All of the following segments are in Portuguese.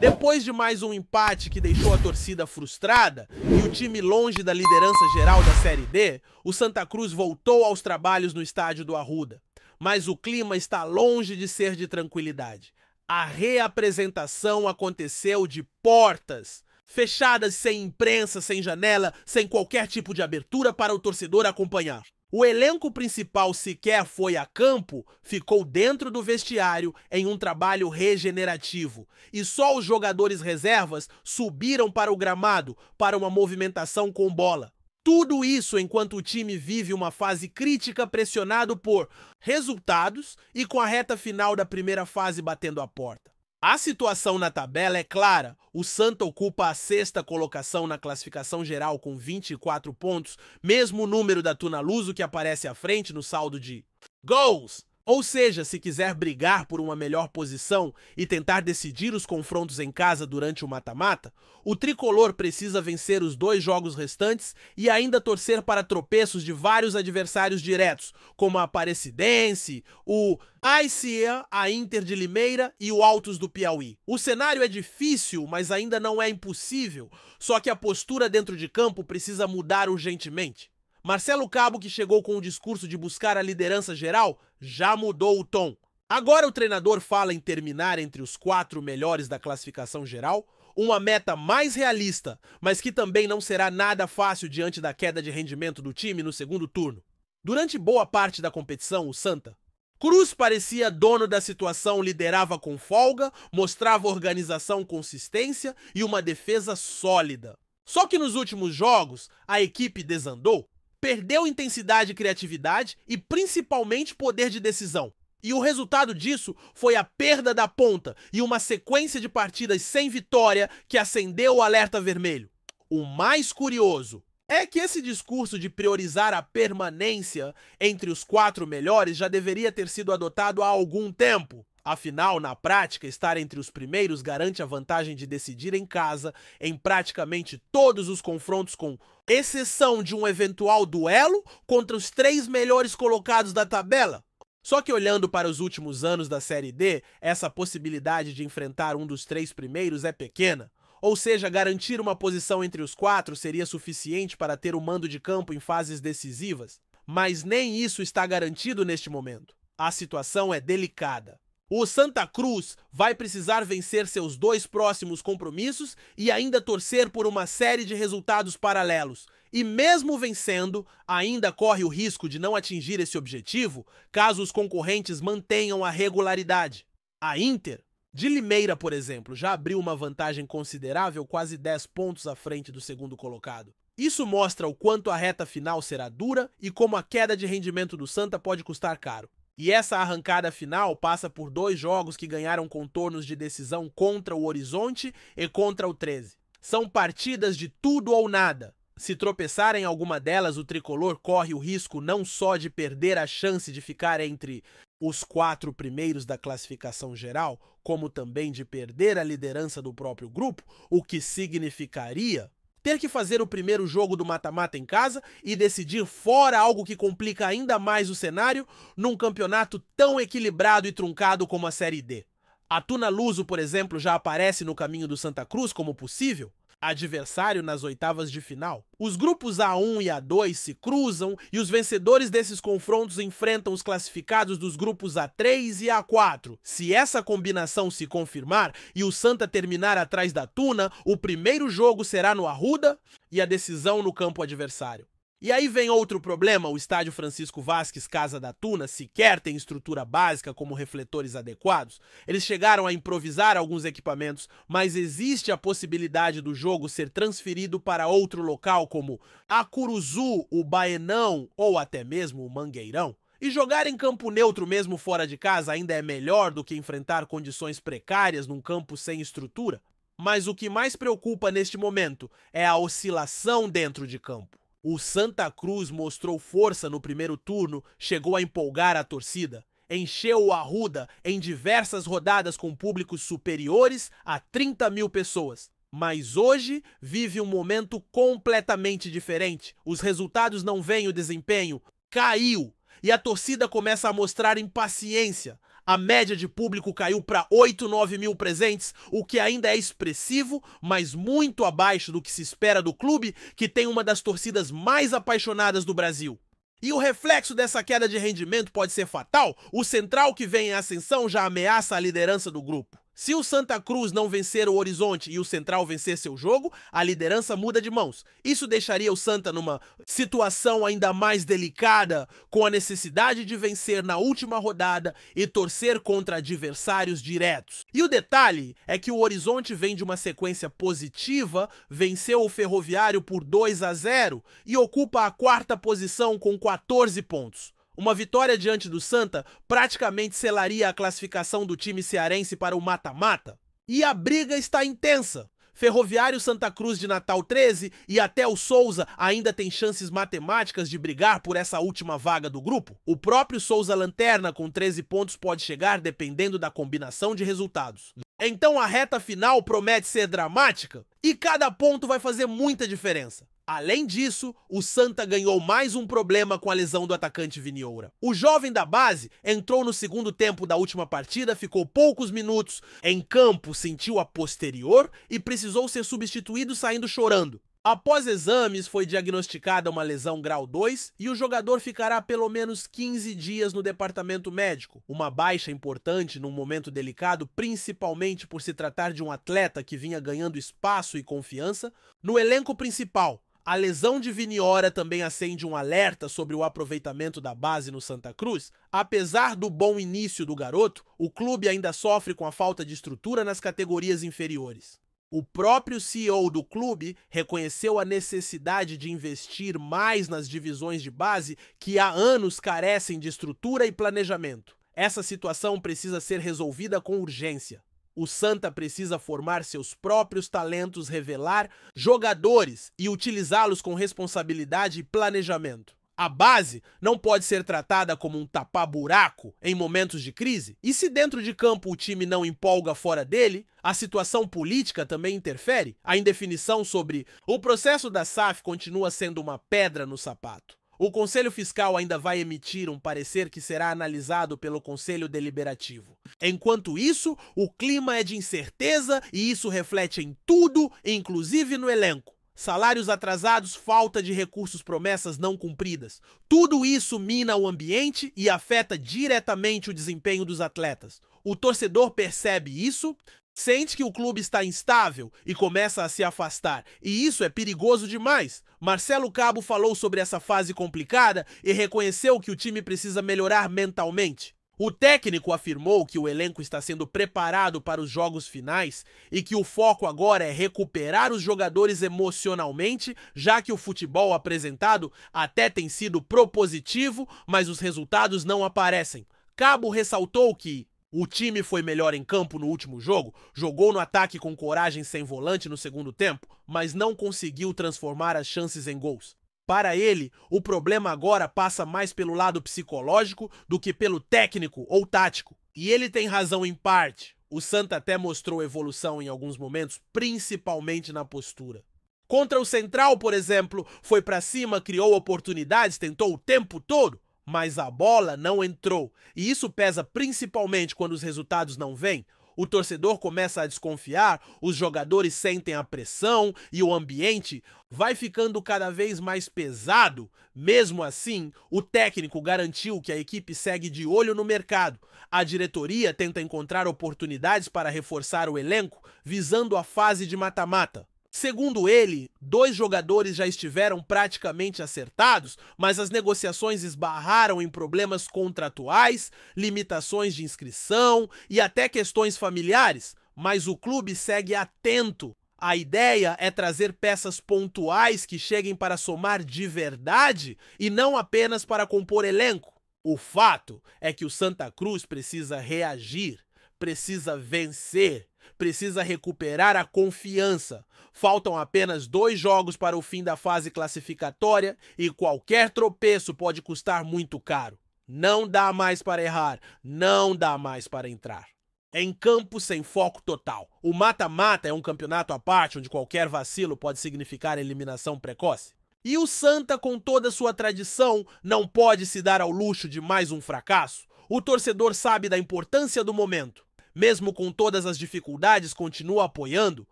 Depois de mais um empate que deixou a torcida frustrada e o time longe da liderança geral da Série D, o Santa Cruz voltou aos trabalhos no estádio do Arruda. Mas o clima está longe de ser de tranquilidade. A reapresentação aconteceu de portas fechadas, sem imprensa, sem janela, sem qualquer tipo de abertura para o torcedor acompanhar. O elenco principal sequer foi a campo, ficou dentro do vestiário em um trabalho regenerativo. E só os jogadores reservas subiram para o gramado para uma movimentação com bola. Tudo isso enquanto o time vive uma fase crítica pressionado por resultados e com a reta final da primeira fase batendo a porta. A situação na tabela é clara. O Santa ocupa a 6ª colocação na classificação geral com 24 pontos, mesmo número da Tunaluso que aparece à frente no saldo de gols. Ou seja, se quiser brigar por uma melhor posição e tentar decidir os confrontos em casa durante o mata-mata, o tricolor precisa vencer os 2 jogos restantes e ainda torcer para tropeços de vários adversários diretos, como a Aparecidense, o ICA, a Inter de Limeira e o Altos do Piauí. O cenário é difícil, mas ainda não é impossível, só que a postura dentro de campo precisa mudar urgentemente. Marcelo Cabo, que chegou com o discurso de buscar a liderança geral, já mudou o tom. Agora o treinador fala em terminar entre os 4 melhores da classificação geral, uma meta mais realista, mas que também não será nada fácil diante da queda de rendimento do time no segundo turno. Durante boa parte da competição, o Santa Cruz parecia dono da situação, liderava com folga, mostrava organização, consistência e uma defesa sólida. Só que nos últimos jogos, a equipe desandou. Perdeu intensidade e criatividade e principalmente poder de decisão. E o resultado disso foi a perda da ponta e uma sequência de partidas sem vitória que acendeu o alerta vermelho. O mais curioso é que esse discurso de priorizar a permanência entre os 4 melhores já deveria ter sido adotado há algum tempo. Afinal, na prática, estar entre os primeiros garante a vantagem de decidir em casa em praticamente todos os confrontos, com exceção de um eventual duelo contra os 3 melhores colocados da tabela. Só que olhando para os últimos anos da Série D, essa possibilidade de enfrentar um dos 3 primeiros é pequena. Ou seja, garantir uma posição entre os 4 seria suficiente para ter o mando de campo em fases decisivas. Mas nem isso está garantido neste momento. A situação é delicada. O Santa Cruz vai precisar vencer seus 2 próximos compromissos e ainda torcer por uma série de resultados paralelos. E mesmo vencendo, ainda corre o risco de não atingir esse objetivo caso os concorrentes mantenham a regularidade. A Inter de Limeira, por exemplo, já abriu uma vantagem considerável, quase 10 pontos à frente do segundo colocado. Isso mostra o quanto a reta final será dura e como a queda de rendimento do Santa pode custar caro. E essa arrancada final passa por 2 jogos que ganharam contornos de decisão contra o Horizonte e contra o 13. São partidas de tudo ou nada. Se tropeçar em alguma delas, o tricolor corre o risco não só de perder a chance de ficar entre os 4 primeiros da classificação geral, como também de perder a liderança do próprio grupo, o que significaria ter que fazer o primeiro jogo do mata-mata em casa e decidir fora, algo que complica ainda mais o cenário num campeonato tão equilibrado e truncado como a Série D. A Tunaluso, por exemplo, já aparece no caminho do Santa Cruz como possível adversário nas oitavas de final. Os grupos A1 e A2 se cruzam e os vencedores desses confrontos enfrentam os classificados dos grupos A3 e A4. Se essa combinação se confirmar e o Santa terminar atrás da Tuna, o primeiro jogo será no Arruda e a decisão no campo adversário. E aí vem outro problema: o estádio Francisco Vasques, casa da Tuna, sequer tem estrutura básica como refletores adequados. Eles chegaram a improvisar alguns equipamentos, mas existe a possibilidade do jogo ser transferido para outro local como a Curuzu, o Baenão ou até mesmo o Mangueirão. E jogar em campo neutro mesmo fora de casa ainda é melhor do que enfrentar condições precárias num campo sem estrutura. Mas o que mais preocupa neste momento é a oscilação dentro de campo. O Santa Cruz mostrou força no primeiro turno, chegou a empolgar a torcida, encheu o Arruda em diversas rodadas com públicos superiores a 30 mil pessoas. Mas hoje vive um momento completamente diferente. Os resultados não vêm, o desempenho caiu e a torcida começa a mostrar impaciência. A média de público caiu para 8, 9 mil presentes, o que ainda é expressivo, mas muito abaixo do que se espera do clube, que tem uma das torcidas mais apaixonadas do Brasil. E o reflexo dessa queda de rendimento pode ser fatal. O Central, que vem em ascensão, já ameaça a liderança do grupo. Se o Santa Cruz não vencer o Horizonte e o Central vencer seu jogo, a liderança muda de mãos. Isso deixaria o Santa numa situação ainda mais delicada, com a necessidade de vencer na última rodada e torcer contra adversários diretos. E o detalhe é que o Horizonte vem de uma sequência positiva, venceu o Ferroviário por 2-0 e ocupa a quarta posição com 14 pontos. Uma vitória diante do Santa praticamente selaria a classificação do time cearense para o mata-mata. E a briga está intensa. Ferroviário, Santa Cruz de Natal 13 e até o Souza ainda tem chances matemáticas de brigar por essa última vaga do grupo. O próprio Souza Lanterna com 13 pontos pode chegar dependendo da combinação de resultados. Então a reta final promete ser dramática e cada ponto vai fazer muita diferença. Além disso, o Santa ganhou mais um problema com a lesão do atacante Viniora. O jovem da base entrou no segundo tempo da última partida, ficou poucos minutos em campo, sentiu a posterior e precisou ser substituído saindo chorando. Após exames, foi diagnosticada uma lesão grau 2 e o jogador ficará pelo menos 15 dias no departamento médico. Uma baixa importante num momento delicado, principalmente por se tratar de um atleta que vinha ganhando espaço e confiança. No elenco principal, a lesão de Viniora também acende um alerta sobre o aproveitamento da base no Santa Cruz. Apesar do bom início do garoto, o clube ainda sofre com a falta de estrutura nas categorias inferiores. O próprio CEO do clube reconheceu a necessidade de investir mais nas divisões de base que há anos carecem de estrutura e planejamento. Essa situação precisa ser resolvida com urgência. O Santa precisa formar seus próprios talentos, revelar jogadores e utilizá-los com responsabilidade e planejamento. A base não pode ser tratada como um tapa-buraco em momentos de crise. E se dentro de campo o time não empolga fora dele, a situação política também interfere. A indefinição sobre o processo da SAF continua sendo uma pedra no sapato. O Conselho Fiscal ainda vai emitir um parecer que será analisado pelo Conselho Deliberativo. Enquanto isso, o clima é de incerteza e isso reflete em tudo, inclusive no elenco. Salários atrasados, falta de recursos, promessas não cumpridas. Tudo isso mina o ambiente e afeta diretamente o desempenho dos atletas. O torcedor percebe isso, sente que o clube está instável e começa a se afastar. E isso é perigoso demais. Marcelo Cabo falou sobre essa fase complicada e reconheceu que o time precisa melhorar mentalmente. O técnico afirmou que o elenco está sendo preparado para os jogos finais e que o foco agora é recuperar os jogadores emocionalmente, já que o futebol apresentado até tem sido propositivo, mas os resultados não aparecem. Cabo ressaltou que o time foi melhor em campo no último jogo, jogou no ataque com coragem sem volante no segundo tempo, mas não conseguiu transformar as chances em gols. Para ele, o problema agora passa mais pelo lado psicológico do que pelo técnico ou tático. E ele tem razão em parte. O Santa até mostrou evolução em alguns momentos, principalmente na postura. Contra o Central, por exemplo, foi para cima, criou oportunidades, tentou o tempo todo, mas a bola não entrou. E isso pesa principalmente quando os resultados não vêm. O torcedor começa a desconfiar, os jogadores sentem a pressão e o ambiente vai ficando cada vez mais pesado. Mesmo assim, o técnico garantiu que a equipe segue de olho no mercado. A diretoria tenta encontrar oportunidades para reforçar o elenco, visando a fase de mata-mata. Segundo ele, 2 jogadores já estiveram praticamente acertados, mas as negociações esbarraram em problemas contratuais, limitações de inscrição e até questões familiares, mas o clube segue atento. A ideia é trazer peças pontuais que cheguem para somar de verdade e não apenas para compor elenco. O fato é que o Santa Cruz precisa reagir, precisa vencer, precisa recuperar a confiança. Faltam apenas 2 jogos para o fim da fase classificatória e qualquer tropeço pode custar muito caro. Não dá mais para errar, não dá mais para entrar. Em campo sem foco total. O mata-mata é um campeonato à parte onde qualquer vacilo pode significar eliminação precoce. E o Santa, com toda sua tradição, não pode se dar ao luxo de mais um fracasso. O torcedor sabe da importância do momento. Mesmo com todas as dificuldades, continua apoiando.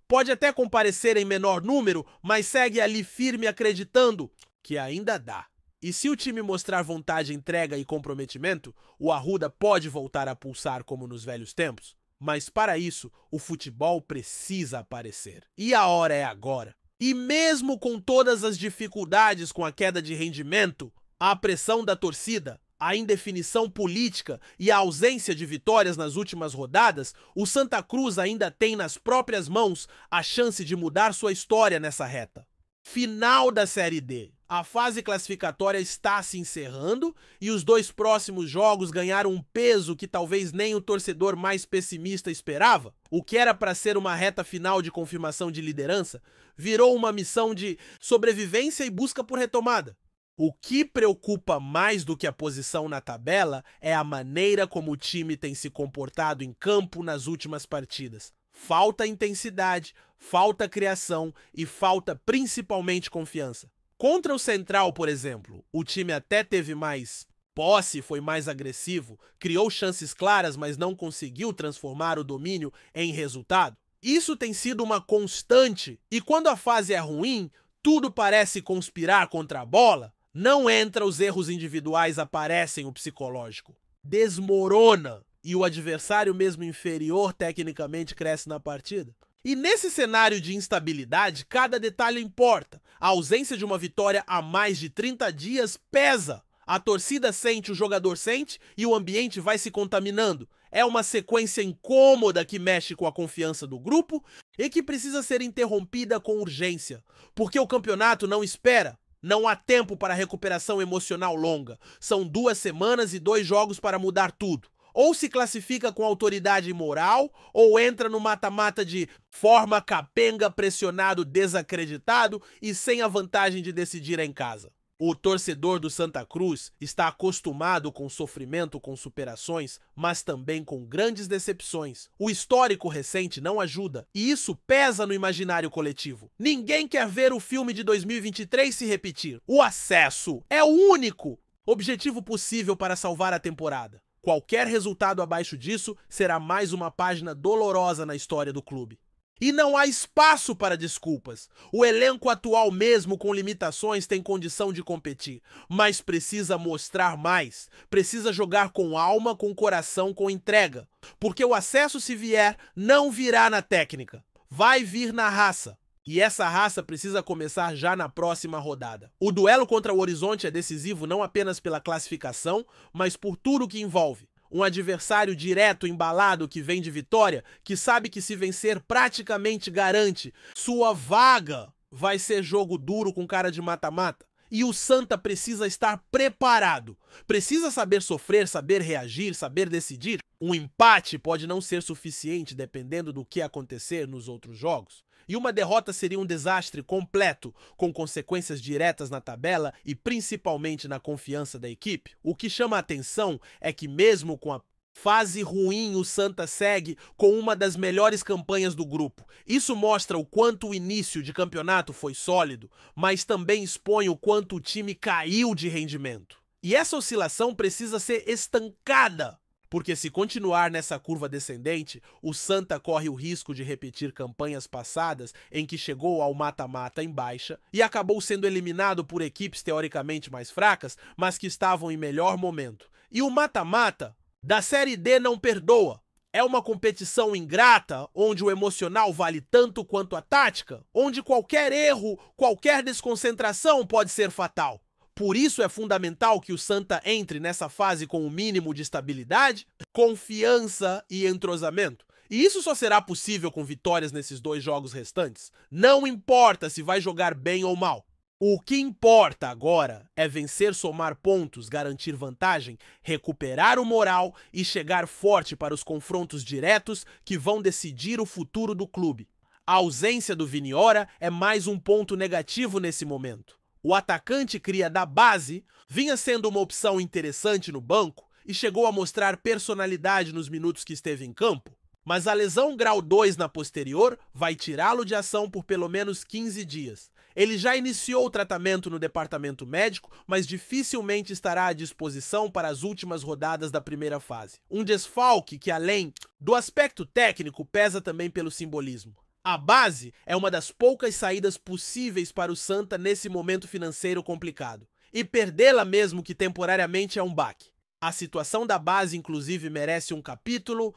Pode até comparecer em menor número, mas segue ali firme acreditando que ainda dá. E se o time mostrar vontade, entrega e comprometimento, o Arruda pode voltar a pulsar como nos velhos tempos. Mas para isso, o futebol precisa aparecer. E a hora é agora. E mesmo com todas as dificuldades com a queda de rendimento, a pressão da torcida, a indefinição política e a ausência de vitórias nas últimas rodadas, o Santa Cruz ainda tem nas próprias mãos a chance de mudar sua história nessa reta. Final da Série D. A fase classificatória está se encerrando e os 2 próximos jogos ganharam um peso que talvez nem o torcedor mais pessimista esperava. O que era para ser uma reta final de confirmação de liderança virou uma missão de sobrevivência e busca por retomada. O que preocupa mais do que a posição na tabela é a maneira como o time tem se comportado em campo nas últimas partidas. Falta intensidade, falta criação e falta principalmente confiança. Contra o Central, por exemplo, o time até teve mais posse, foi mais agressivo, criou chances claras, mas não conseguiu transformar o domínio em resultado. Isso tem sido uma constante e quando a fase é ruim, tudo parece conspirar contra a bola. Não entra, os erros individuais aparecem, o psicológico desmorona e o adversário mesmo inferior tecnicamente cresce na partida. E nesse cenário de instabilidade, cada detalhe importa. A ausência de uma vitória há mais de 30 dias pesa. A torcida sente, o jogador sente e o ambiente vai se contaminando. É uma sequência incômoda que mexe com a confiança do grupo e que precisa ser interrompida com urgência, porque o campeonato não espera. Não há tempo para recuperação emocional longa. São 2 semanas e 2 jogos para mudar tudo. Ou se classifica com autoridade moral, ou entra no mata-mata de forma capenga, pressionado, desacreditado e sem a vantagem de decidir em casa. O torcedor do Santa Cruz está acostumado com sofrimento, com superações, mas também com grandes decepções. O histórico recente não ajuda, e isso pesa no imaginário coletivo. Ninguém quer ver o filme de 2023 se repetir. O acesso é o único objetivo possível para salvar a temporada. Qualquer resultado abaixo disso será mais uma página dolorosa na história do clube. E não há espaço para desculpas. O elenco atual, mesmo com limitações, tem condição de competir, mas precisa mostrar mais. Precisa jogar com alma, com coração, com entrega. Porque o acesso, se vier, não virá na técnica. Vai vir na raça. E essa raça precisa começar já na próxima rodada. O duelo contra o Horizonte é decisivo não apenas pela classificação, mas por tudo que envolve. Um adversário direto, embalado, que vem de vitória, que sabe que se vencer praticamente garante sua vaga. Vai ser jogo duro com cara de mata-mata. E o Santa precisa estar preparado. Precisa saber sofrer, saber reagir, saber decidir. Um empate pode não ser suficiente dependendo do que acontecer nos outros jogos. E uma derrota seria um desastre completo, com consequências diretas na tabela e principalmente na confiança da equipe. O que chama a atenção é que mesmo com a fase ruim, o Santa segue com uma das melhores campanhas do grupo. Isso mostra o quanto o início de campeonato foi sólido, mas também expõe o quanto o time caiu de rendimento. E essa oscilação precisa ser estancada. Porque se continuar nessa curva descendente, o Santa corre o risco de repetir campanhas passadas em que chegou ao mata-mata em baixa e acabou sendo eliminado por equipes teoricamente mais fracas, mas que estavam em melhor momento. E o mata-mata da Série D não perdoa. É uma competição ingrata, onde o emocional vale tanto quanto a tática, onde qualquer erro, qualquer desconcentração pode ser fatal. Por isso é fundamental que o Santa entre nessa fase com o mínimo de estabilidade, confiança e entrosamento. E isso só será possível com vitórias nesses 2 jogos restantes. Não importa se vai jogar bem ou mal. O que importa agora é vencer, somar pontos, garantir vantagem, recuperar o moral e chegar forte para os confrontos diretos que vão decidir o futuro do clube. A ausência do Viniora é mais um ponto negativo nesse momento. O atacante cria da base vinha sendo uma opção interessante no banco e chegou a mostrar personalidade nos minutos que esteve em campo, mas a lesão grau 2 na posterior vai tirá-lo de ação por pelo menos 15 dias. Ele já iniciou o tratamento no departamento médico, mas dificilmente estará à disposição para as últimas rodadas da primeira fase. Um desfalque que, além do aspecto técnico, pesa também pelo simbolismo. A base é uma das poucas saídas possíveis para o Santa nesse momento financeiro complicado. E perdê-la mesmo que temporariamente é um baque. A situação da base, inclusive, merece um capítulo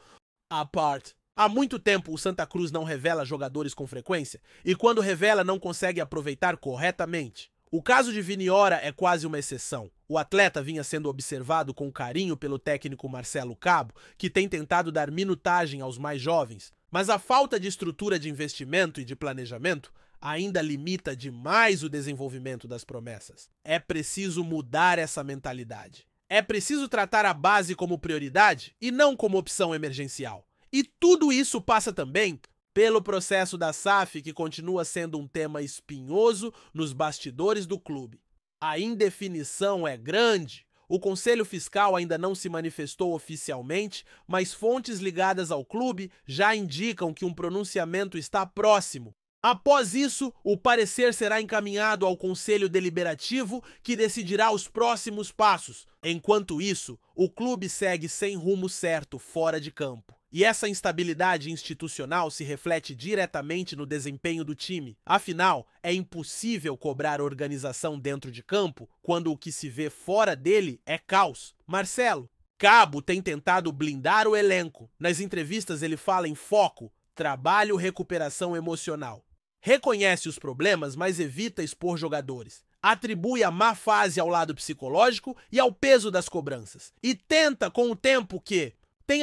à parte. Há muito tempo o Santa Cruz não revela jogadores com frequência e quando revela não consegue aproveitar corretamente. O caso de Viniora é quase uma exceção. O atleta vinha sendo observado com carinho pelo técnico Marcelo Cabo, que tem tentado dar minutagem aos mais jovens, mas a falta de estrutura de investimento e de planejamento ainda limita demais o desenvolvimento das promessas. É preciso mudar essa mentalidade. É preciso tratar a base como prioridade e não como opção emergencial. E tudo isso passa também pelo processo da SAF, que continua sendo um tema espinhoso nos bastidores do clube. A indefinição é grande. O Conselho Fiscal ainda não se manifestou oficialmente, mas fontes ligadas ao clube já indicam que um pronunciamento está próximo. Após isso, o parecer será encaminhado ao Conselho Deliberativo, que decidirá os próximos passos. Enquanto isso, o clube segue sem rumo certo fora de campo. E essa instabilidade institucional se reflete diretamente no desempenho do time. Afinal, é impossível cobrar organização dentro de campo quando o que se vê fora dele é caos. Marcelo Cabo tem tentado blindar o elenco. Nas entrevistas ele fala em foco, trabalho, recuperação emocional. Reconhece os problemas, mas evita expor jogadores. Atribui a má fase ao lado psicológico e ao peso das cobranças. E tenta, com o tempo,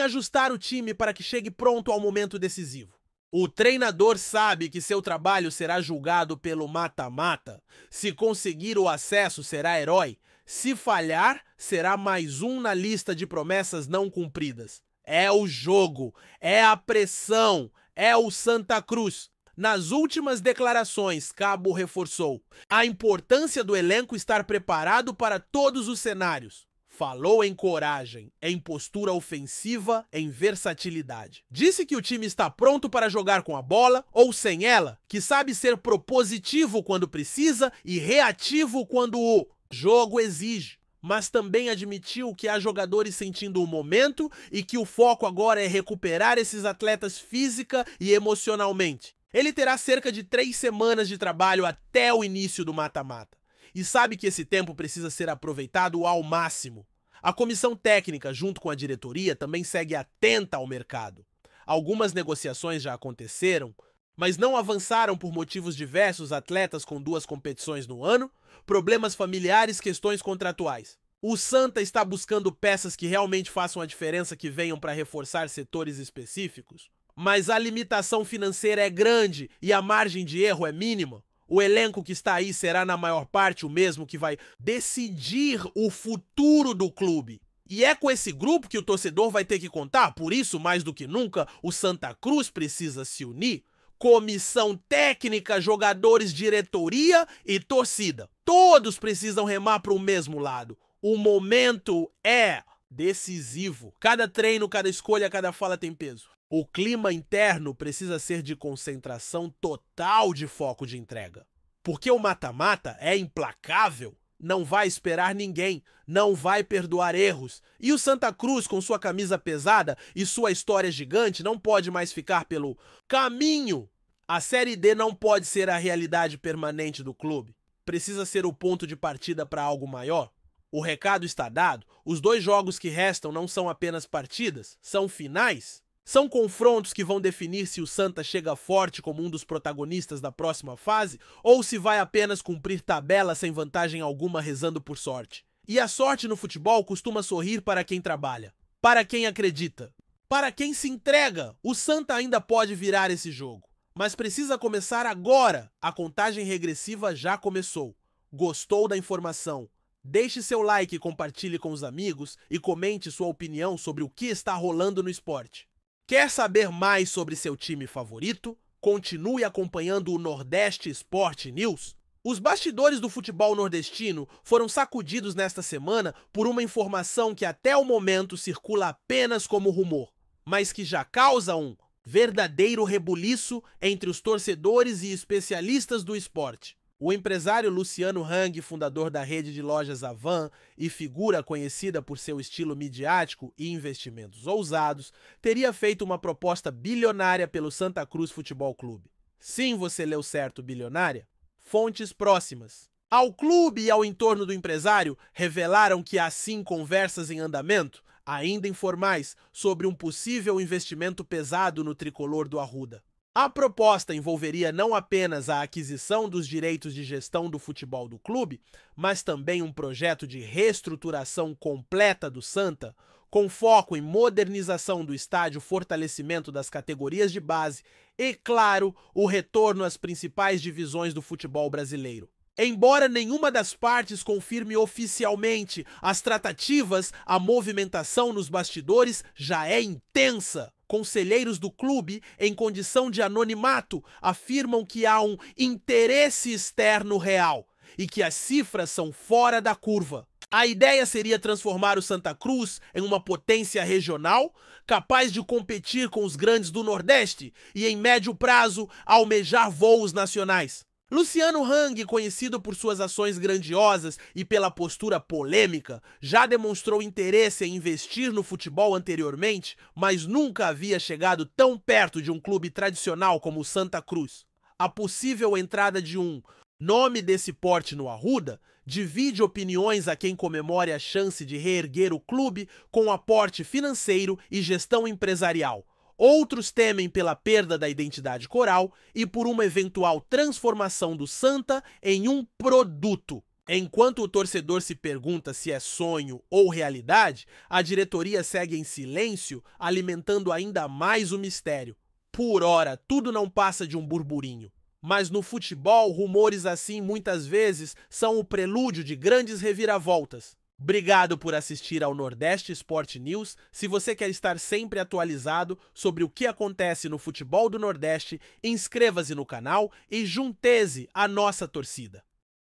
ajustar o time para que chegue pronto ao momento decisivo. O treinador sabe que seu trabalho será julgado pelo mata-mata. Se conseguir o acesso, será herói. Se falhar, será mais um na lista de promessas não cumpridas. É o jogo, é a pressão, é o Santa Cruz. Nas últimas declarações, Cabo reforçou a importância do elenco estar preparado para todos os cenários. Falou em coragem, em postura ofensiva, em versatilidade. Disse que o time está pronto para jogar com a bola ou sem ela, que sabe ser propositivo quando precisa e reativo quando o jogo exige. Mas também admitiu que há jogadores sentindo o momento e que o foco agora é recuperar esses atletas física e emocionalmente. Ele terá cerca de 3 semanas de trabalho até o início do mata-mata. E sabe que esse tempo precisa ser aproveitado ao máximo. A comissão técnica, junto com a diretoria, também segue atenta ao mercado. Algumas negociações já aconteceram, mas não avançaram por motivos diversos, atletas com 2 competições no ano, problemas familiares, questões contratuais. O Santa está buscando peças que realmente façam a diferença, que venham para reforçar setores específicos, mas a limitação financeira é grande e a margem de erro é mínima. O elenco que está aí será, na maior parte, o mesmo que vai decidir o futuro do clube. E é com esse grupo que o torcedor vai ter que contar. Por isso, mais do que nunca, o Santa Cruz precisa se unir. Comissão técnica, jogadores, diretoria e torcida. Todos precisam remar para o mesmo lado. O momento é decisivo. Cada treino, cada escolha, cada fala tem peso. O clima interno precisa ser de concentração total, de foco de entrega. Porque o mata-mata é implacável, não vai esperar ninguém, não vai perdoar erros. E o Santa Cruz, com sua camisa pesada e sua história gigante, não pode mais ficar pelo caminho. A Série D não pode ser a realidade permanente do clube. Precisa ser o ponto de partida para algo maior. O recado está dado, os 2 jogos que restam não são apenas partidas, são finais. São confrontos que vão definir se o Santa chega forte como um dos protagonistas da próxima fase ou se vai apenas cumprir tabela sem vantagem alguma, rezando por sorte. E a sorte no futebol costuma sorrir para quem trabalha, para quem acredita, para quem se entrega. O Santa ainda pode virar esse jogo, mas precisa começar agora. A contagem regressiva já começou. Gostou da informação? Deixe seu like, compartilhe com os amigos e comente sua opinião sobre o que está rolando no esporte. Quer saber mais sobre seu time favorito? Continue acompanhando o Nordeste Sport News. Os bastidores do futebol nordestino foram sacudidos nesta semana por uma informação que até o momento circula apenas como rumor, mas que já causa um verdadeiro rebuliço entre os torcedores e especialistas do esporte. O empresário Luciano Hang, fundador da rede de lojas Havan e figura conhecida por seu estilo midiático e investimentos ousados, teria feito uma proposta bilionária pelo Santa Cruz Futebol Clube. Sim, você leu certo, bilionária. Fontes próximas ao clube e ao entorno do empresário revelaram que há sim conversas em andamento, ainda informais, sobre um possível investimento pesado no tricolor do Arruda. A proposta envolveria não apenas a aquisição dos direitos de gestão do futebol do clube, mas também um projeto de reestruturação completa do Santa, com foco em modernização do estádio, fortalecimento das categorias de base e, claro, o retorno às principais divisões do futebol brasileiro. Embora nenhuma das partes confirme oficialmente as tratativas, a movimentação nos bastidores já é intensa. Conselheiros do clube, em condição de anonimato, afirmam que há um interesse externo real e que as cifras são fora da curva. A ideia seria transformar o Santa Cruz em uma potência regional, capaz de competir com os grandes do Nordeste e, em médio prazo, almejar voos nacionais. Luciano Hang, conhecido por suas ações grandiosas e pela postura polêmica, já demonstrou interesse em investir no futebol anteriormente, mas nunca havia chegado tão perto de um clube tradicional como o Santa Cruz. A possível entrada de um nome desse porte no Arruda divide opiniões a quem comemore a chance de reerguer o clube com aporte financeiro e gestão empresarial. Outros temem pela perda da identidade coral e por uma eventual transformação do Santa em um produto. Enquanto o torcedor se pergunta se é sonho ou realidade, a diretoria segue em silêncio, alimentando ainda mais o mistério. Por ora, tudo não passa de um burburinho. Mas no futebol, rumores assim muitas vezes são o prelúdio de grandes reviravoltas. Obrigado por assistir ao Nordeste Sport News. Se você quer estar sempre atualizado sobre o que acontece no futebol do Nordeste, inscreva-se no canal e junte-se à nossa torcida.